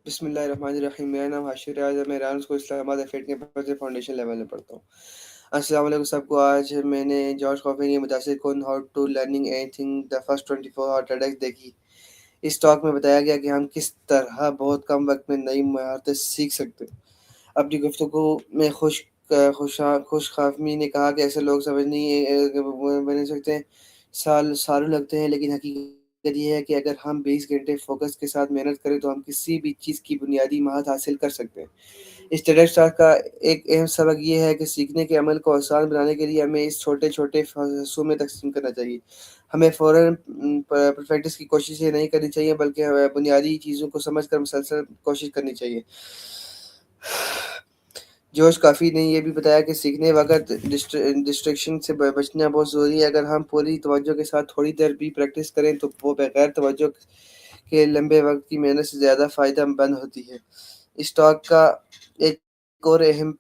بسم اللہ الرحمن الرحیم. میرا نام حاشر ریاض ہے. میں ایران کو اسلام آباد ایفیڈ کے سے فاؤنڈیشن لیول میں پڑھتا ہوں. السلام علیکم سب کو. آج میں نے جارج کافی کی متاثر کن how to learning anything the first 24 hour TEDx دیکھی. اس ٹاک میں بتایا گیا کہ ہم کس طرح بہت کم وقت میں نئی مہارتیں سیکھ سکتے ہیں. اپنی گفتگو میں خوش خافمی نے کہا کہ ایسے لوگ سمجھ نہیں بن سکتے ہیں، سالوں لگتے ہیں، لیکن حقیقت یہ ہے کہ اگر ہم 20 گھنٹے فوکس کے ساتھ محنت کریں تو ہم کسی بھی چیز کی بنیادی مہارت حاصل کر سکتے ہیں. اس ٹیڈکس ٹاک کا ایک اہم سبق یہ ہے کہ سیکھنے کے عمل کو آسان بنانے کے لیے ہمیں اس چھوٹے چھوٹے حصوں میں تقسیم کرنا چاہیے. ہمیں فوراً پرفیکٹس کی کوشش نہیں کرنی چاہیے، بلکہ ہمیں بنیادی چیزوں کو سمجھ کر مسلسل کوشش کرنی چاہیے. جوش کافی نے یہ بھی بتایا کہ سیکھنے وقت ڈسٹریکشن سے بچنا بہت ضروری ہے. اگر ہم پوری توجہ کے ساتھ تھوڑی دیر بھی پریکٹس کریں تو وہ بغیر توجہ کے لمبے وقت کی محنت سے زیادہ فائدہ مند ہوتی ہے. اس ٹاک کا ایک اور اہم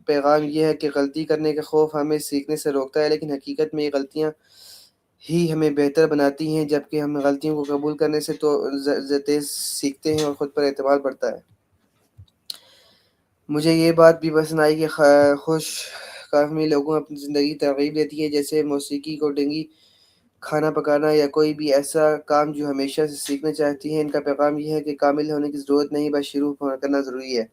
پیغام یہ ہے کہ غلطی کرنے کا خوف ہمیں سیکھنے سے روکتا ہے، لیکن حقیقت میں یہ غلطیاں ہی ہمیں بہتر بناتی ہیں. جبکہ ہم غلطیوں کو قبول کرنے سے تو تیز سیکھتے ہیں اور خود پر اعتماد بڑھتا ہے. مجھے یہ بات بھی پسند آئی کہ خوش فہمی لوگوں اپنی زندگی ترغیب دیتی ہے، جیسے موسیقی، کوڈنگ، کھانا پکانا یا کوئی بھی ایسا کام جو ہمیشہ سے سیکھنا چاہتی ہیں. ان کا پیغام یہ ہے کہ کامل ہونے کی ضرورت نہیں، بس شروع کرنا ضروری ہے.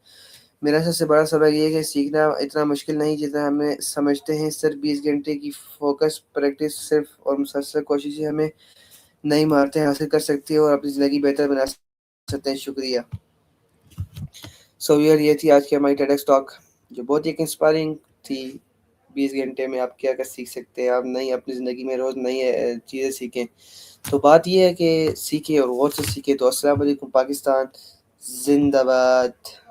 میرا سب سے بڑا سبق یہ ہے کہ سیکھنا اتنا مشکل نہیں جتنا ہم سمجھتے ہیں. صرف 20 گھنٹے کی فوکس پریکٹس صرف اور مسلسل کوشش سے ہمیں نئی مہارتیں حاصل کر سکتی ہیں اور اپنی زندگی بہتر بنا سکتے ہیں. شکریہ. یہ تھی آج کی ہماری ٹیڈکس ٹاک جو بہت ہی انسپائرنگ تھی. 20 گھنٹے میں آپ کیا کیا سیکھ سکتے ہیں، آپ نئی اپنی زندگی میں روز نئی چیزیں سیکھیں. تو بات یہ ہے کہ سیکھیں اور غور سے سیکھیں. تو السلام علیکم پاکستان، زندہ باد.